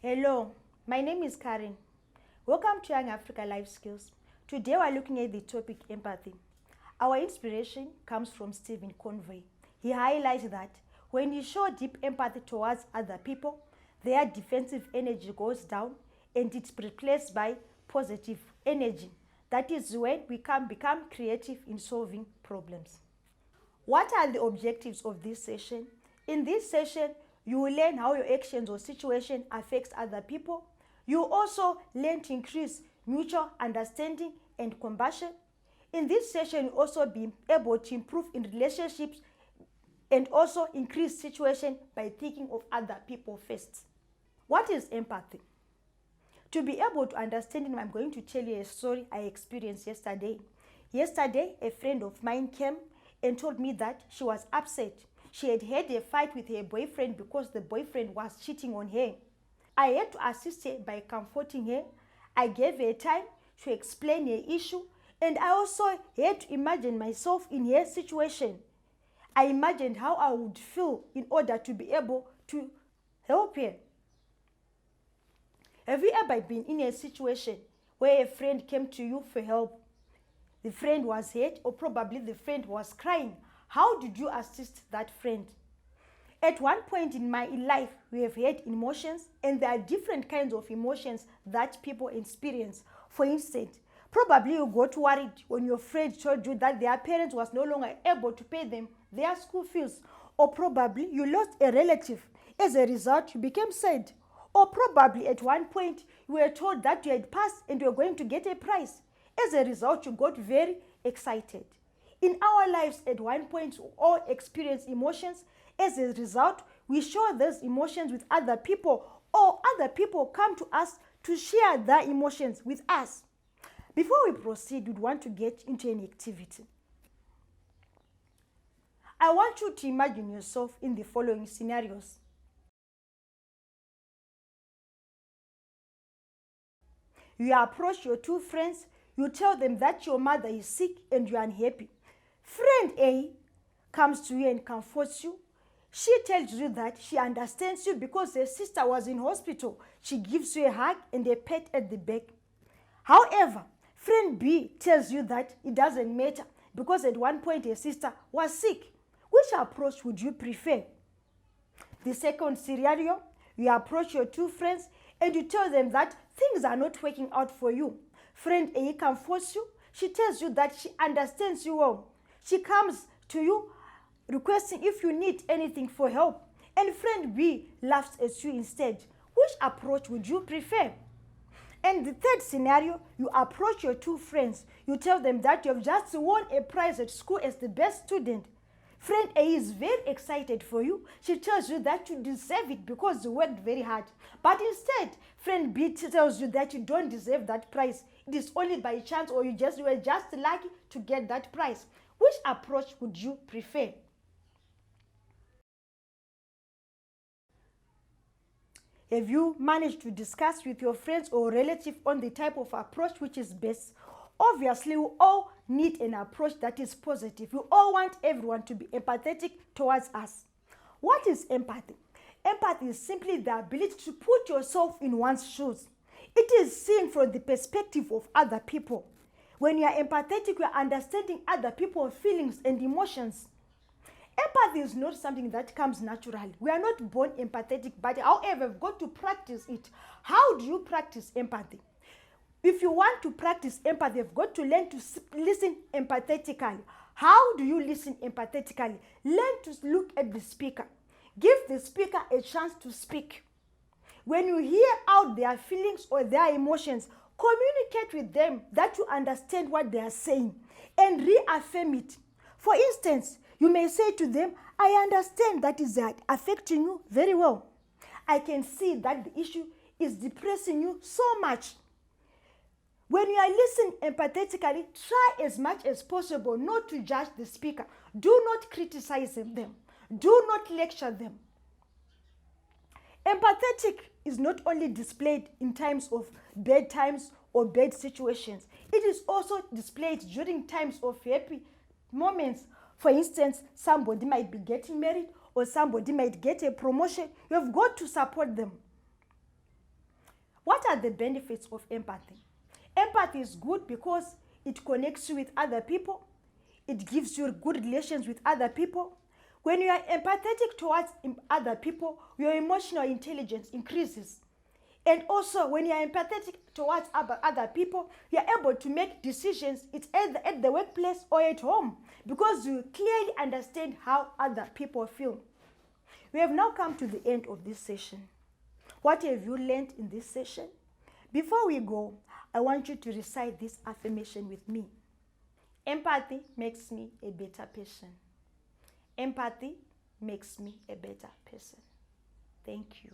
Hello, my name is Karen. Welcome to Young Africa Life Skills. Today we are looking at the topic empathy. Our inspiration comes from Stephen Convey. He highlights that when you show deep empathy towards other people, their defensive energy goes down and it's replaced by positive energy. That is when we can become creative in solving problems. What are the objectives of this session? In this session, you will learn how your actions or situation affects other people. You also learn to increase mutual understanding and compassion. In this session, you also be able to improve in relationships and also increase situation by thinking of other people first. What is empathy? To be able to understand it, I'm going to tell you a story I experienced yesterday. Yesterday, a friend of mine came and told me that she was upset. She had a fight with her boyfriend because the boyfriend was cheating on her. I had to assist her by comforting her. I gave her time to explain her issue, and I also had to imagine myself in her situation. I imagined how I would feel in order to be able to help her. Have you ever been in a situation where a friend came to you for help? The friend was hurt, or probably the friend was crying. How did you assist that friend? At one point in my life, we have had emotions, and there are different kinds of emotions that people experience. For instance, probably you got worried when your friend told you that their parents was no longer able to pay them their school fees. Or probably you lost a relative. As a result, you became sad. Or probably at one point, you were told that you had passed and you were going to get a prize. As a result, you got very excited. In our lives, at one point, we all experience emotions. As a result, we share those emotions with other people, or other people come to us to share their emotions with us. Before we proceed, we want to get into an activity. I want you to imagine yourself in the following scenarios. You approach your two friends. You tell them that your mother is sick and you are unhappy. Friend A comes to you and comforts you. She tells you that she understands you because her sister was in hospital. She gives you a hug and a pat at the back. However, friend B tells you that it doesn't matter because at one point her sister was sick. Which approach would you prefer? The second scenario, you approach your two friends and you tell them that things are not working out for you. Friend A comforts you. She tells you that she understands you well. She comes to you requesting if you need anything for help. And friend B laughs at you instead. Which approach would you prefer? And the third scenario, you approach your two friends. You tell them that you have just won a prize at school as the best student. Friend A is very excited for you. She tells you that you deserve it because you worked very hard. But instead, friend B tells you that you don't deserve that prize. It is only by chance, or you were just lucky to get that prize. Which approach would you prefer? Have you managed to discuss with your friends or relative on the type of approach which is best? Obviously, we all need an approach that is positive. We all want everyone to be empathetic towards us. What is empathy? Empathy is simply the ability to put yourself in one's shoes. It is seen from the perspective of other people. When you are empathetic, you are understanding other people's feelings and emotions. Empathy is not something that comes naturally. We are not born empathetic, but however, we've got to practice it. How do you practice empathy? If you want to practice empathy, you've got to learn to listen empathetically. How do you listen empathetically? Learn to look at the speaker. Give the speaker a chance to speak. When you hear out their feelings or their emotions, communicate with them that you understand what they are saying and reaffirm it. For instance, you may say to them, I understand that is affecting you very well. I can see that the issue is depressing you so much. When you are listening empathetically, try as much as possible not to judge the speaker. Do not criticize them. Do not lecture them. Empathetic is not only displayed in times of bad times or bad situations. It is also displayed during times of happy moments. For instance, somebody might be getting married or somebody might get a promotion. You have got to support them. What are the benefits of empathy? Empathy is good because it connects you with other people. It gives you good relations with other people. When you are empathetic towards other people, your emotional intelligence increases. And also, when you are empathetic towards other people, you are able to make decisions. It's either at the workplace or at home because you clearly understand how other people feel. We have now come to the end of this session. What have you learned in this session? Before we go, I want you to recite this affirmation with me. Empathy makes me a better person. Empathy makes me a better person. Thank you.